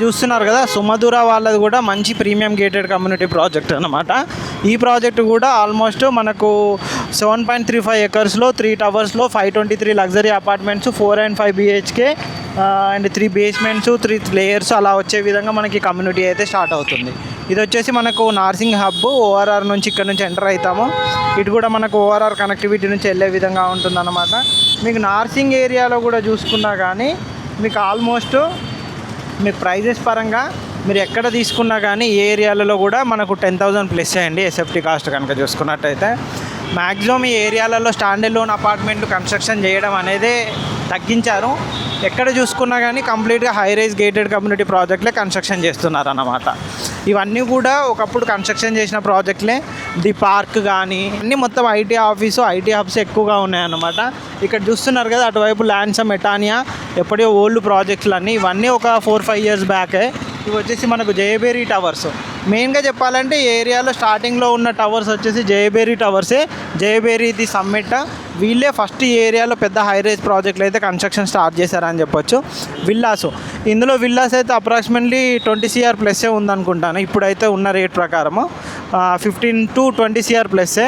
చూస్తున్నారు కదా, సుమధుర వాళ్ళది కూడా మంచి ప్రీమియం గేటెడ్ కమ్యూనిటీ ప్రాజెక్ట్ అనమాట. ఈ ప్రాజెక్ట్ కూడా ఆల్మోస్ట్ మనకు 7.35 ఎకర్స్లో 3 టవర్స్లో 523 luxury apartments 4 and 5 BHK and 3 basements 3 layers అలా వచ్చే విధంగా మనకి కమ్యూనిటీ అయితే స్టార్ట్ అవుతుంది. ఇది వచ్చేసి మనకు నార్సింగ్ హబ్ ఓఆర్ఆర్ నుంచి ఇక్కడ నుంచి ఎంటర్ అవుతాము. ఇటు కూడా మనకు ఓఆర్ఆర్ కనెక్టివిటీ నుంచి వెళ్ళే విధంగా ఉంటుందన్నమాట. మీకు నార్సింగ్ ఏరియాలో కూడా చూసుకున్నా కానీ మీకు ఆల్మోస్ట్ మీకు ప్రైజెస్ పరంగా మీరు ఎక్కడ తీసుకున్నా కానీ ఏ ఏరియాలలో కూడా మనకు 10,000 ప్లస్ అయ్యండి ఎస్ఎఫ్టీ కాస్ట్ కనుక చూసుకున్నట్టయితే. మ్యాక్సిమం ఈ ఏరియాలలో స్టాండర్డ్ లోన్ అపార్ట్మెంట్ కన్స్ట్రక్షన్ చేయడం అనేది తగ్గించారు. ఎక్కడ చూసుకున్నా కానీ కంప్లీట్గా హై రైజ్ గేటెడ్ కమ్యూనిటీ ప్రాజెక్ట్లే కన్స్ట్రక్షన్ చేస్తున్నారు అన్నమాట. ఇవన్నీ కూడా ఒకప్పుడు కన్స్ట్రక్షన్ చేసిన ప్రాజెక్టులే. ది పార్క్ కానీ అన్నీ మొత్తం ఐటీ ఆఫీసు ఐటీ హబ్స్ ఎక్కువగా ఉన్నాయన్నమాట. ఇక్కడ చూస్తున్నారు కదా, అటువైపు ల్యాండ్సమ్ ఎటానియా ఎప్పుడో ఓల్డ్ ప్రాజెక్టులు అన్నీ ఇవన్నీ ఒక 4-5 years బ్యాకే. ఇవి వచ్చేసి మనకు జయబేరి టవర్స్. మెయిన్గా చెప్పాలంటే ఈ ఏరియాలో స్టార్టింగ్లో ఉన్న టవర్స్ వచ్చేసి జయబేరి టవర్సే. జయబేరి ది సమ్మిట్ వీళ్ళే ఫస్ట్ ఈ ఏరియాలో పెద్ద హై రైజ్ ప్రాజెక్టులు అయితే కన్స్ట్రక్షన్ స్టార్ట్ చేశారని చెప్పొచ్చు. ఇందులో విల్లాస్ అయితే అప్రాక్సిమేట్లీ 20 CR ప్లస్సే ఉందనుకుంటాను ఇప్పుడైతే ఉన్న రేట్ ప్రకారము. 15 to 20 CR ప్లస్సే.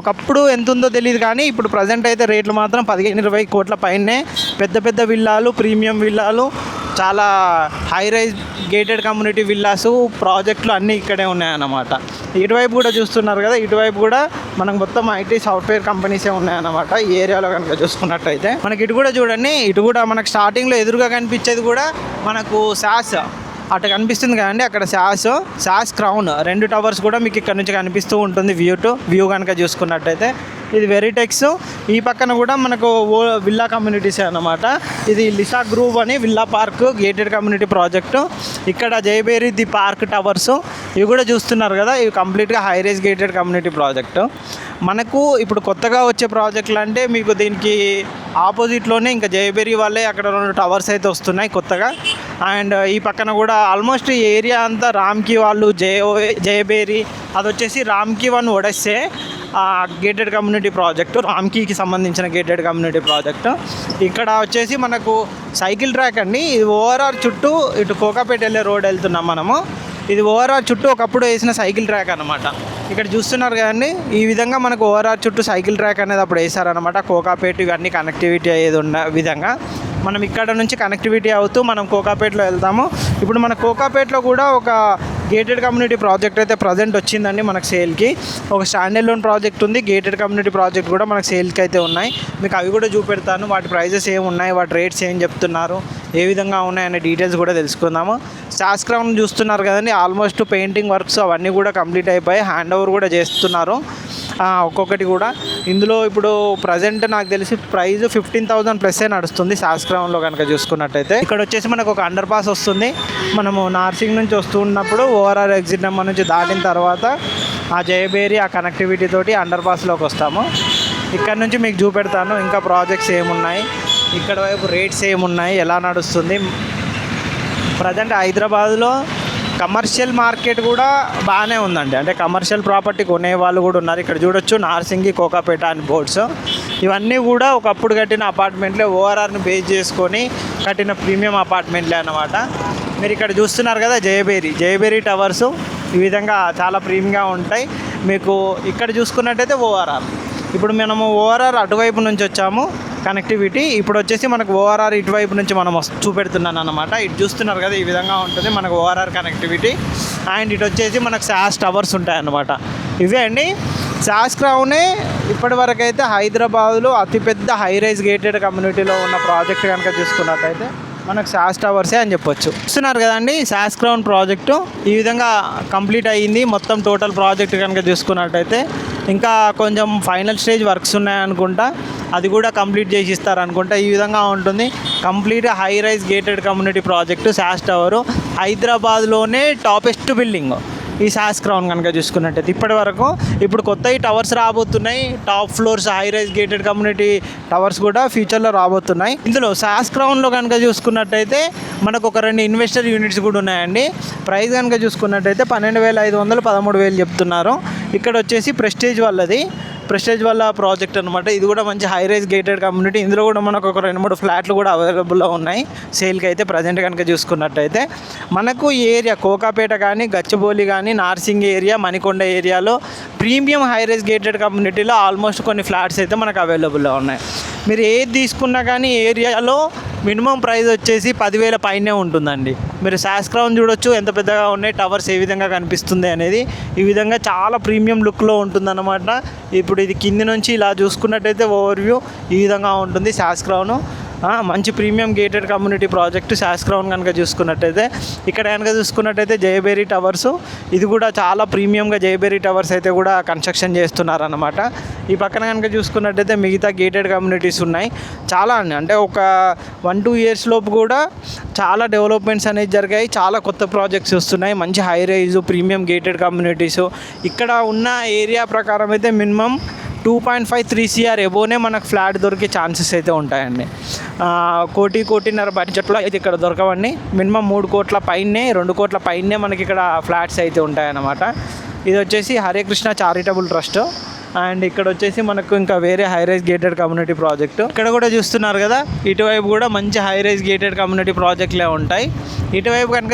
ఒకప్పుడు ఎంత ఉందో తెలియదు కానీ ఇప్పుడు ప్రజెంట్ అయితే రేట్లు మాత్రం 15-20 కోట్ల పైనే. పెద్ద పెద్ద విల్లాలు, ప్రీమియం విల్లాలు, చాలా high rise gated community villas ప్రాజెక్టులు అన్నీ ఇక్కడే ఉన్నాయన్నమాట. ఇటువైపు కూడా చూస్తున్నారు కదా, ఇటువైపు కూడా మనకు మొత్తం ఐటీ సాఫ్ట్వేర్ కంపెనీసే ఉన్నాయన్నమాట ఈ ఏరియాలో కనుక చూసుకున్నట్టయితే. మనకి ఇటు కూడా చూడండి, ఇటు కూడా మనకు స్టార్టింగ్లో ఎదురుగా కనిపించేది కూడా మనకు శాస్ అటు కనిపిస్తుంది కదండి, అక్కడ శాస్ క్రౌన్ 2 టవర్స్ కూడా మీకు ఇక్కడ నుంచి కనిపిస్తూ ఉంటుంది. వ్యూ కనుక చూసుకున్నట్టయితే ఇది వెరిటెక్స్. ఈ పక్కన కూడా మనకు విల్లా కమ్యూనిటీసే అన్నమాట. ఇది లిసా గ్రూవ్ అని villa park gated community project. ఇక్కడ జయబేరి ది పార్క్ టవర్స్ ఇవి కూడా చూస్తున్నారు కదా, ఇవి కంప్లీట్గా high rise gated community project. మనకు ఇప్పుడు కొత్తగా వచ్చే ప్రాజెక్టులు అంటే మీకు దీనికి ఆపోజిట్లోనే ఇంకా జయబేరి వాళ్ళే అక్కడ 2 టవర్స్ అయితే వస్తున్నాయి కొత్తగా. అండ్ ఈ పక్కన కూడా ఆల్మోస్ట్ ఈ ఏరియా అంతా రామ్కి వాళ్ళు జయబేరి అది వచ్చేసి రామ్కి 1 ఒడెస్సే గేటెడ్ కమ్యూనిటీ ప్రాజెక్టు, రామ్కీకి సంబంధించిన గేటెడ్ కమ్యూనిటీ ప్రాజెక్టు. ఇక్కడ వచ్చేసి మనకు సైకిల్ ట్రాక్ అండి. ఇది ఓఆర్ఆర్ చుట్టూ ఇటు కోకాపేట వెళ్ళే రోడ్ వెళ్తున్నాం మనము. ఇది ఓఆర్ఆర్ చుట్టూ ఒకప్పుడు వేసిన సైకిల్ ట్రాక్ అనమాట. ఇక్కడ చూస్తున్నారు కదండి, ఈ విధంగా మనకు ఓఆర్ఆర్ చుట్టూ సైకిల్ ట్రాక్ అనేది అప్పుడు వేసారనమాట. కోకాపేట ఇవన్నీ కనెక్టివిటీ అయ్యేది ఉన్న విధంగా మనం ఇక్కడ నుంచి కనెక్టివిటీ అవుతూ మనం కోకాపేటలో వెళ్తాము. ఇప్పుడు మన కోకాపేటలో కూడా ఒక గేటెడ్ కమ్యూనిటీ ప్రాజెక్ట్ అయితే ప్రజెంట్ వచ్చిందండి మనకు సేల్కి. ఒక స్టాండర్డ్ లోన్ ప్రాజెక్ట్ ఉంది, గేటెడ్ కమ్యూనిటీ ప్రాజెక్ట్ కూడా మనకు సేల్కి అయితే ఉన్నాయి. మీకు అవి కూడా చూపెడతాను, వాటి ప్రైజెస్ ఏమి ఉన్నాయి, వాటి రేట్స్ ఏం చెప్తున్నారు, ఏ విధంగా ఉన్నాయనే డీటెయిల్స్ కూడా తెలుసుకుందాము. శాస్ క్రౌన్ చూస్తున్నారు కదండి, ఆల్మోస్ట్ పెయింటింగ్ వర్క్స్ అవన్నీ కూడా కంప్లీట్ అయిపోయి హ్యాండ్ ఓవర్ కూడా చేస్తున్నారు ఒక్కొక్కటి కూడా. ఇందులో ఇప్పుడు ప్రజెంట్ నాకు తెలిసి ప్రైస్ 15,000 ప్లస్సే నడుస్తుంది శాస్ క్రౌన్లో కనుక చూసుకున్నట్టయితే. ఇక్కడ వచ్చేసి మనకు ఒక అండర్ పాస్ వస్తుంది. మనము నార్సింగ్ నుంచి వస్తున్నప్పుడు ఓఆర్ఆర్ ఎగ్జిట్ నెంబర్ నుంచి దాటిన తర్వాత ఆ జయబేరి ఆ కనెక్టివిటీ తోటి అండర్ పాస్లోకి వస్తాము. ఇక్కడ నుంచి మీకు చూపెడతాను ఇంకా ప్రాజెక్ట్స్ ఏమున్నాయి, ఇక్కడ వైపు రేట్స్ ఏమున్నాయి, ఎలా నడుస్తుంది. ప్రజెంట్ హైదరాబాద్లో కమర్షియల్ మార్కెట్ కూడా బాగానే ఉందండి. అంటే కమర్షియల్ ప్రాపర్టీ కొనే వాళ్ళు కూడా ఉన్నారు. ఇక్కడ చూడొచ్చు నార్సింగి, కోకాపేట అని బోర్డ్స్. ఇవన్నీ కూడా ఒకప్పుడు కట్టిన అపార్ట్మెంట్లే, ఓఆర్ఆర్ని బేస్ చేసుకొని కట్టిన ప్రీమియం అపార్ట్మెంట్లే అన్నమాట. మీరు ఇక్కడ చూస్తున్నారు కదా జయబేరి టవర్స్ ఈ విధంగా చాలా ప్రీమియంగా ఉంటాయి. మీకు ఇక్కడ చూసుకున్నట్టయితే ఓఆర్ఆర్, ఇప్పుడు మనము ఓఆర్ఆర్ అటువైపు నుంచి వచ్చాము కనెక్టివిటీ. ఇప్పుడు వచ్చేసి మనకు ఓఆర్ఆర్ ఇటువైపు నుంచి మనం చూపెడుతున్నాను అనమాట. ఇటు చూస్తున్నారు కదా, ఈ విధంగా ఉంటుంది మనకు ఓఆర్ఆర్ కనెక్టివిటీ. అండ్ ఇటు వచ్చేసి మనకు శాస్ టవర్స్ ఉంటాయన్నమాట. ఇవే అండి శాస్ క్రౌనే ఇప్పటివరకు అయితే హైదరాబాద్లో అతిపెద్ద హై రైజ్ గేటెడ్ కమ్యూనిటీలో ఉన్న ప్రాజెక్ట్ కనుక చూసుకున్నట్టయితే మనకు శాస్ టవర్సే అని చెప్పొచ్చు. చూస్తున్నారు కదండి, శాస్ క్రౌన్ ప్రాజెక్టు ఈ విధంగా కంప్లీట్ అయ్యింది. మొత్తం టోటల్ ప్రాజెక్ట్ కనుక చూసుకున్నట్టయితే ఇంకా కొంచెం ఫైనల్ స్టేజ్ వర్క్స్ ఉన్నాయనుకుంటా, అది కూడా కంప్లీట్ చేసి ఇస్తారనుకుంటా. ఈ విధంగా ఉంటుంది కంప్లీట్గా high rise gated community project SAS tower. హైదరాబాద్లోనే టాపెస్ట్ బిల్డింగ్ ఈ శాస్ క్రౌన్ కనుక చూసుకున్నట్టయితే ఇప్పటి వరకు. ఇప్పుడు కొత్త ఈ టవర్స్ రాబోతున్నాయి, top floors high rise gated community towers కూడా ఫ్యూచర్లో రాబోతున్నాయి. ఇందులో శాస్ క్రౌన్లో కనుక చూసుకున్నట్టయితే మనకు ఒక 2 ఇన్వెస్టర్ యూనిట్స్ కూడా ఉన్నాయండి. ప్రైస్ కనుక చూసుకున్నట్టయితే 12,500 13,000 చెప్తున్నారు. ఇక్కడ వచ్చేసి ప్రెస్టేజ్ వాళ్ళది ప్రెస్టేజ్ వాళ్ళ ప్రాజెక్ట్ అనమాట. ఇది కూడా మంచి హై రైజ్ గేటెడ్ కమ్యూనిటీ. ఇందులో కూడా మనకు ఒక 2-3 ఫ్లాట్లు కూడా అవైలబుల్లో ఉన్నాయి సేల్కి అయితే ప్రజెంట్ కనుక చూసుకున్నట్టయితే. మనకు ఈ ఏరియా కోకాపేట కానీ, గచ్చిబౌలి కానీ, నార్సింగ్ ఏరియా, మణికొండ ఏరియాలో ప్రీమియం హై రైజ్ గేటెడ్ కమ్యూనిటీలో ఆల్మోస్ట్ కొన్ని ఫ్లాట్స్ అయితే మనకు అవైలబుల్లో ఉన్నాయి. మీరు ఏది తీసుకున్నా కానీ ఏరియాలో మినిమం ప్రైస్ వచ్చేసి 10,000 పైనే ఉంటుందండి. మీరు శాస్ క్రౌన్ చూడొచ్చు ఎంత పెద్దగా ఉన్నాయి, టవర్స్ ఏ విధంగా కనిపిస్తుంది అనేది. ఈ విధంగా చాలా ప్రీమియం లుక్లో ఉంటుందన్నమాట. ఇప్పుడు ఇది కింది నుంచి ఇలా చూసుకున్నట్టయితే ఓవర్వ్యూ ఈ విధంగా ఉంటుంది శాస్ క్రౌన్. మంచి premium gated community project SAS crown కనుక చూసుకున్నట్టయితే. ఇక్కడ కనుక చూసుకున్నట్టయితే జయబేరి టవర్స్, ఇది కూడా చాలా ప్రీమియంగా జయబేరి టవర్స్ అయితే కూడా కన్స్ట్రక్షన్ చేస్తున్నారన్నమాట. ఈ పక్కన కనుక చూసుకున్నట్టయితే మిగతా గేటెడ్ కమ్యూనిటీస్ ఉన్నాయి చాలా. అంటే ఒక 1-2 ఇయర్స్ లోపు కూడా చాలా డెవలప్మెంట్స్ అనేవి జరిగాయి. చాలా కొత్త ప్రాజెక్ట్స్ వస్తున్నాయి, మంచి high rise premium gated communities. ఇక్కడ ఉన్న ఏరియా ప్రకారం అయితే మినిమం 2.5-3 CR ఎబోనే మనకు ఫ్లాట్ దొరికే ఛాన్సెస్ అయితే ఉంటాయండి. 1-1.5 బడ్జెట్లో అయితే ఇక్కడ దొరకవండి. మినిమం 3 కోట్ల పైనే, 2 కోట్ల పైనే మనకి ఇక్కడ ఫ్లాట్స్ అయితే ఉంటాయన్నమాట. ఇది వచ్చేసి Hare Krishna charitable trust. And ఇక్కడ వచ్చేసి మనకు ఇంకా వేరే high rise gated community project ఇక్కడ కూడా చూస్తున్నారు కదా. ఇటువైపు కూడా మంచి హై రైజ్ గేటెడ్ కమ్యూనిటీ ప్రాజెక్టులే ఉంటాయి. ఇటువైపు కనుక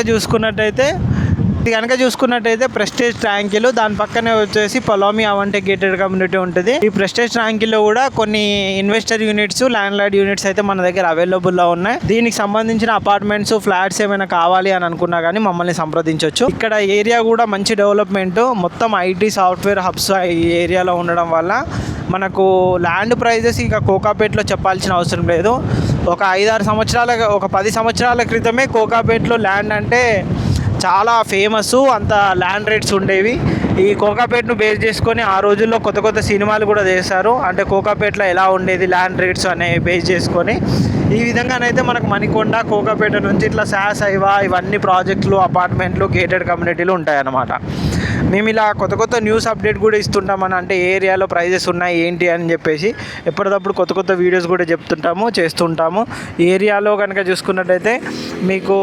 చూసుకున్నట్టయితే ప్రెస్టేజ్ ట్యాంకిల్, దాని పక్కనే వచ్చేసి పొలామి అవంటే గేటెడ్ కమ్యూనిటీ ఉంటుంది. ఈ ప్రెస్టేజ్ ట్యాంకిల్లో కూడా కొన్ని investor units, land lord units అయితే మన దగ్గర అవైలబుల్లో ఉన్నాయి. దీనికి సంబంధించిన అపార్ట్మెంట్స్, ఫ్లాట్స్ ఏమైనా కావాలి అని అనుకున్నా కానీ మమ్మల్ని సంప్రదించవచ్చు. ఇక్కడ ఏరియా కూడా మంచి డెవలప్మెంట్, మొత్తం ఐటీ సాఫ్ట్వేర్ హబ్స్ ఈ ఏరియాలో ఉండడం వల్ల మనకు ల్యాండ్ ప్రైజెస్ ఇక కోకాపేటలో చెప్పాల్సిన అవసరం లేదు. ఒక 10 సంవత్సరాల క్రితమే కోకాపేటలో ల్యాండ్ అంటే చాలా ఫేమస్, అంత ల్యాండ్ రేట్స్ ఉండేవి. ఈ కోకాపేటను బేస్ చేసుకొని ఆ రోజుల్లో కొత్త సినిమాలు కూడా చేశారు. అంటే కోకాపేటలో ఎలా ఉండేది ల్యాండ్ రేట్స్ అనే బేస్ చేసుకొని. ఈ విధంగానైతే మనకు మణికొండ, కోకాపేట నుంచి ఇట్లా శాస్ ఐవా ఇవన్నీ ప్రాజెక్టులు, అపార్ట్మెంట్లు, గేటెడ్ కమ్యూనిటీలు ఉంటాయన్నమాట. మేము ఇలా కొత్త న్యూస్ అప్డేట్ కూడా ఇస్తుంటామని, అంటే ఏ ఏరియాలో ప్రైజెస్ ఉన్నాయి ఏంటి అని చెప్పేసి ఎప్పటికప్పుడు కొత్త వీడియోస్ కూడా చేస్తుంటాము. ఈ ఏరియాలో కనుక చూసుకున్నట్టయితే మీకు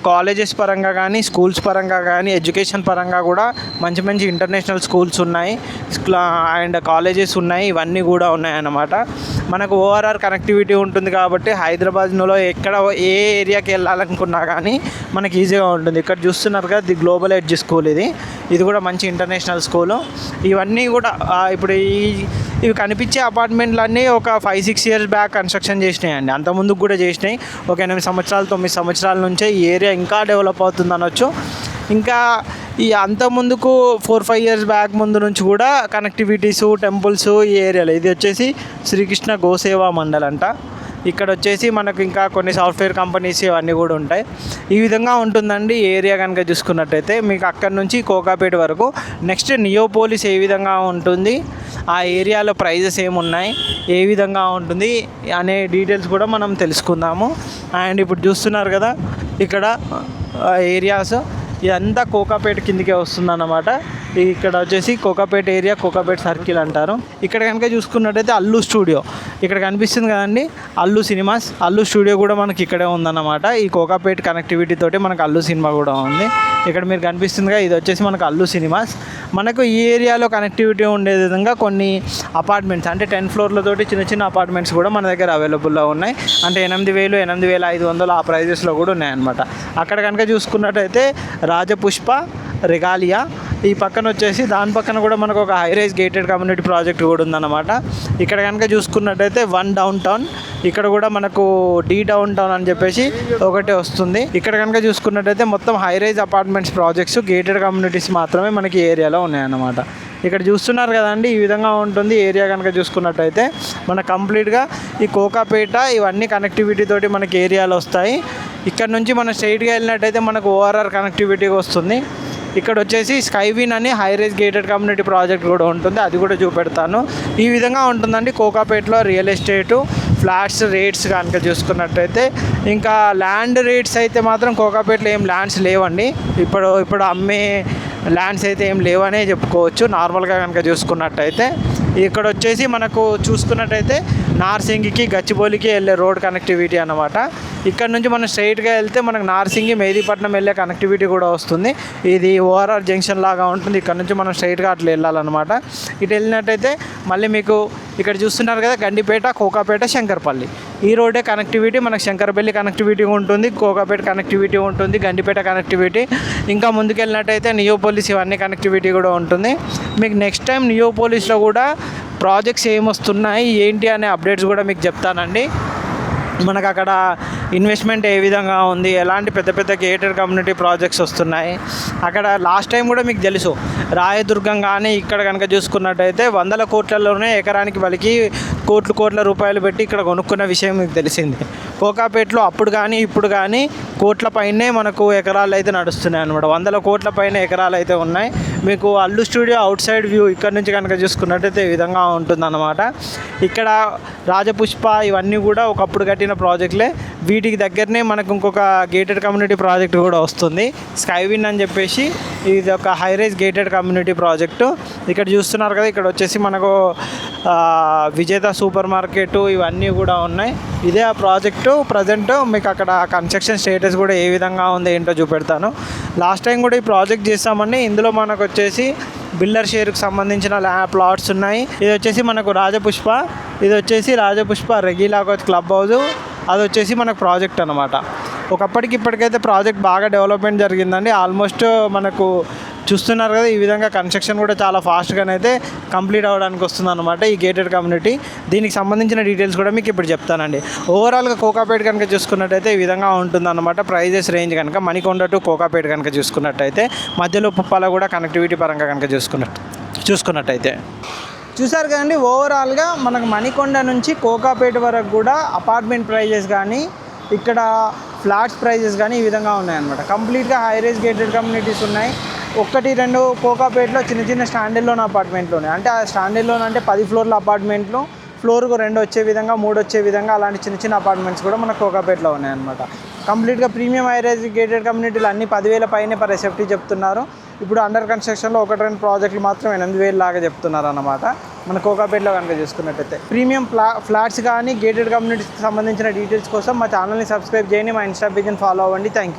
కాలేజెస్ పరంగా కానీ, స్కూల్స్ పరంగా కానీ, ఎడ్యుకేషన్ పరంగా కూడా మంచి ఇంటర్నేషనల్ స్కూల్స్ ఉన్నాయి అండ్ కాలేజెస్ ఉన్నాయి. ఇవన్నీ కూడా ఉన్నాయన్నమాట. మనకు ఓఆర్ఆర్ కనెక్టివిటీ ఉంటుంది కాబట్టి హైదరాబాద్లో ఎక్కడ ఏ ఏరియాకి వెళ్ళాలనుకున్నా కానీ మనకి ఈజీగా ఉంటుంది. ఇక్కడ చూస్తున్నారు కదా, ది గ్లోబల్ ఎడ్జ్ స్కూల్. ఇది కూడా మంచి ఇంటర్నేషనల్ స్కూలు. ఇవన్నీ కూడా ఇప్పుడు ఇవి కనిపించే అపార్ట్మెంట్లన్నీ ఒక 5-6 ఇయర్స్ బ్యాక్ కన్స్ట్రక్షన్ చేసినాయండి. అంతకుముందుకు కూడా చేసినాయి. ఒక 8 సంవత్సరాలు 9 సంవత్సరాల నుంచే ఈ ఏరియా ఇంకా డెవలప్ అవుతుంది అనొచ్చు. ఇంకా ఈ అంతకుముందుకు 4-5 ఇయర్స్ బ్యాక్ ముందు నుంచి కూడా కనెక్టివిటీస్, టెంపుల్స్ ఈ ఏరియాలో. ఇది వచ్చేసి శ్రీకృష్ణ గోసేవా మండల్ అంట. ఇక్కడ వచ్చేసి మనకు ఇంకా కొన్ని సాఫ్ట్వేర్ కంపెనీస్ ఇవన్నీ కూడా ఉంటాయి. ఈ విధంగా ఉంటుందండి ఏరియా కనుక చూసుకున్నట్టయితే. మీకు అక్కడి నుంచి కోకాపేట వరకు. నెక్స్ట్ నియోపోలిస్ ఏ విధంగా ఉంటుంది, ఆ ఏరియాలో ప్రైజెస్ ఏమున్నాయి, ఏ విధంగా ఉంటుంది అనే డీటెయిల్స్ కూడా మనం తెలుసుకుందాము. అండ్ ఇప్పుడు చూస్తున్నారు కదా ఇక్కడ ఏరియాస్, ఇదంతా కోకాపేట కిందకే వస్తుందన్నమాట. ఇక్కడ వచ్చేసి కోకాపేట ఏరియా, కోకాపేట సర్కిల్ అంటారు. ఇక్కడ కనుక చూసుకున్నట్టయితే అల్లు స్టూడియో ఇక్కడ కనిపిస్తుంది కదండి, అల్లు సినిమాస్. అల్లు స్టూడియో కూడా మనకి ఇక్కడే ఉందన్నమాట. ఈ కోకాపేట కనెక్టివిటీ తోటి మనకు అల్లు సినిమా కూడా ఉంది. ఇక్కడ మీరు కనిపిస్తుందిగా, ఇది వచ్చేసి మనకు అల్లు సినిమాస్. మనకు ఈ ఏరియాలో కనెక్టివిటీ ఉండే విధంగా కొన్ని అపార్ట్మెంట్స్, అంటే 10 ఫ్లోర్లతోటి చిన్న అపార్ట్మెంట్స్ కూడా మన దగ్గర అవైలబుల్లో ఉన్నాయి. అంటే 8,000, 8,500 ఆ ప్రైజెస్లో కూడా ఉన్నాయన్నమాట. అక్కడ కనుక చూసుకున్నట్టయితే రాజపుష్ప, రెగాలియా. ఈ పక్కన వచ్చేసి దాని పక్కన కూడా మనకు ఒక high rise gated community project కూడా ఉందన్నమాట. ఇక్కడ కనుక చూసుకున్నట్టయితే 1 డౌన్ టౌన్, ఇక్కడ కూడా మనకు డి డౌన్ టౌన్ అని చెప్పేసి ఒకటే వస్తుంది. ఇక్కడ కనుక చూసుకున్నట్టయితే మొత్తం high rise apartments projects, gated communities మాత్రమే మనకి ఏరియాలో ఉన్నాయన్నమాట. ఇక్కడ చూస్తున్నారు కదండి, ఈ విధంగా ఉంటుంది ఏరియా కనుక చూసుకున్నట్టయితే. మన కంప్లీట్గా ఈ కోకాపేట ఇవన్నీ కనెక్టివిటీ తోటి మనకి ఏరియాలో వస్తాయి. ఇక్కడ నుంచి మనం స్ట్రైట్గా వెళ్ళినట్టయితే మనకు ఓఆర్ఆర్ కనెక్టివిటీ వస్తుంది. ఇక్కడ వచ్చేసి స్కైవిన్ అని high rise gated community project కూడా ఉంటుంది, అది కూడా చూపెడతాను. ఈ విధంగా ఉంటుందండి కోకాపేటలో రియల్ ఎస్టేటు, ఫ్లాట్స్ రేట్స్ కనుక చూసుకున్నట్టయితే. ఇంకా ల్యాండ్ రేట్స్ అయితే మాత్రం కోకాపేటలో ఏం ల్యాండ్స్ లేవండి. ఇప్పుడు అమ్మే ల్యాండ్స్ అయితే ఏం లేవనే చెప్పుకోవచ్చు నార్మల్గా కనుక చూసుకున్నట్టయితే. ఇక్కడ వచ్చేసి మనకు చూసుకున్నట్టయితే నార్సింగికి, గచ్చిబౌలికి వెళ్ళే రోడ్ కనెక్టివిటీ అన్నమాట. ఇక్కడ నుంచి మనం స్ట్రైట్గా వెళ్తే మనకు నార్సింగి మెహదీపట్నం వెళ్ళే కనెక్టివిటీ కూడా వస్తుంది. ఇది ఓఆర్ఆర్ జంక్షన్ లాగా ఉంటుంది. ఇక్కడ నుంచి మనం స్ట్రైట్గా అట్లా వెళ్ళాలన్నమాట. ఇటు వెళ్ళినట్టయితే మళ్ళీ మీకు ఇక్కడ చూస్తున్నారు కదా గండిపేట, కోకాపేట, శంకర్పల్లి ఈ రోడ్డే కనెక్టివిటీ. మనకు శంకర్పల్లి కనెక్టివిటీ ఉంటుంది, కోకాపేట కనెక్టివిటీ ఉంటుంది, గండిపేట కనెక్టివిటీ. ఇంకా ముందుకెళ్ళినట్టయితే నియోపోలిస్ ఇవన్నీ కనెక్టివిటీ కూడా ఉంటుంది. మీకు నెక్స్ట్ టైం నియోపోలిస్లో కూడా ప్రాజెక్ట్స్ ఏమొస్తున్నాయి ఏంటి అనే అప్డేట్స్ కూడా మీకు చెప్తానండి. మనకు అక్కడ ఇన్వెస్ట్మెంట్ ఏ విధంగా ఉంది, ఎలాంటి పెద్ద పెద్ద గేటెడ్ కమ్యూనిటీ ప్రాజెక్ట్స్ వస్తున్నాయి. అక్కడ లాస్ట్ టైం కూడా మీకు తెలుసు రాయదుర్గం కానీ ఇక్కడ కనుక చూసుకున్నట్టయితే 100 కోట్లలోనే ఎకరానికి వాళ్ళకి కోట్ల రూపాయలు పెట్టి ఇక్కడ కొనుక్కున్న విషయం మీకు తెలిసింది. కోకాపేటలో అప్పుడు కానీ ఇప్పుడు కానీ కోట్ల పైనే మనకు ఎకరాలు అయితే నడుస్తున్నాయి అనమాట. 100 కోట్ల పైన ఎకరాలు అయితే ఉన్నాయి. మీకు Allu studio out side view ఇక్కడ నుంచి కనుక చూసుకున్నట్టయితే ఈ విధంగా ఉంటుందన్నమాట. ఇక్కడ రాజపుష్ప ఇవన్నీ కూడా ఒకప్పుడు కట్టిన ప్రాజెక్టులే. వీటికి దగ్గరనే మనకు ఇంకొక గేటెడ్ కమ్యూనిటీ ప్రాజెక్ట్ కూడా వస్తుంది, స్కైవిన్ అని చెప్పేసి. ఇది ఒక హైరైజ్ గేటెడ్ కమ్యూనిటీ ప్రాజెక్టు. ఇక్కడ చూస్తున్నారు కదా, ఇక్కడ వచ్చేసి మనకు విజేత సూపర్ మార్కెట్ ఇవన్నీ కూడా ఉన్నాయి. ఇదే ఆ ప్రాజెక్టు. ప్రజెంట్ మీకు అక్కడ కన్స్ట్రక్షన్ స్టేటస్ కూడా ఏ విధంగా ఉందో ఏంటో చూపెడతాను. లాస్ట్ టైం కూడా ఈ ప్రాజెక్ట్ చేస్తామండి. ఇందులో మనకు వచ్చేసి బిల్డర్ షేర్కి సంబంధించిన ప్లాట్స్ ఉన్నాయి. ఇది వచ్చేసి మనకు రాజపుష్ప, ఇది వచ్చేసి రాజపుష్ప రెగీలా క్లబ్ హౌస్, అది వచ్చేసి మనకు ప్రాజెక్ట్ అనమాట. ఒకప్పటికి ఇప్పటికైతే ప్రాజెక్ట్ బాగా డెవలప్మెంట్ జరిగిందండి. ఆల్మోస్ట్ మనకు చూస్తున్నారు కదా, ఈ విధంగా కన్స్ట్రక్షన్ కూడా చాలా ఫాస్ట్గానైతే కంప్లీట్ అవ్వడానికి వస్తుంది అనమాట ఈ గేటెడ్ కమ్యూనిటీ. దీనికి సంబంధించిన డీటెయిల్స్ కూడా మీకు ఇప్పుడు చెప్తానండి. ఓవరాల్గా కోకాపేట కనుక చూసుకున్నట్టయితే ఈ విధంగా ఉంటుందన్నమాట. ప్రైజెస్ రేంజ్ కనుక మణికొండ టు కోకాపేట కనుక చూసుకున్నట్టయితే, మధ్యలో పుప్పాల కూడా కనెక్టివిటీ పరంగా కనుక చూసుకున్నట్టయితే చూసారు కదండి. ఓవరాల్గా మనకు మణికొండ నుంచి కోకాపేట వరకు కూడా అపార్ట్మెంట్ ప్రైజెస్ కానీ ఇక్కడ ఫ్లాట్స్ ప్రైజెస్ కానీ ఈ విధంగా ఉన్నాయన్నమాట. కంప్లీట్గా హై రైజ్ గేటెడ్ కమ్యూనిటీస్ ఉన్నాయి. 1-2 కోకాపేటలో చిన్న చిన్న స్టాండర్డ్ లోన్ అపార్ట్మెంట్లు ఉన్నాయి. అంటే ఆ స్టాండర్డ్ లోన్ అంటే 10 ఫ్లోర్ల అపార్ట్మెంట్లు, ఫ్లోర్కు 2 వచ్చే విధంగా 3 వచ్చే విధంగా అలాంటి చిన్న చిన్న అపార్ట్మెంట్స్ కూడా మన కోకాపేటలో ఉన్నాయన్నమాట. కంప్లీట్గా ప్రీమియం హై రైజ్ గేటెడ్ కమ్యూనిటీలు అన్ని 10,000 పైనే పర్ ఎస్ఎఫ్టీ చెప్తున్నారు. ఇప్పుడు అండర్ కన్స్ట్రక్షన్లో 1-2 ప్రాజెక్టులు మాత్రం 8,000 లాగా చెప్తున్నారు అన్నమాట. మన కోకాపేటలో కనుక చూసుకున్నట్టయితే ప్రీమియం ఫ్లాట్స్ కానీ గేటెడ్ కమ్యూనిటీస్కి సంబంధించిన డీటెయిల్స్ కోసం మా ఛానల్ని సబ్స్క్రైబ్ చేయండి, మా ఇన్స్టా పేజ్ని ఫాలో అవ్వండి. Thank you.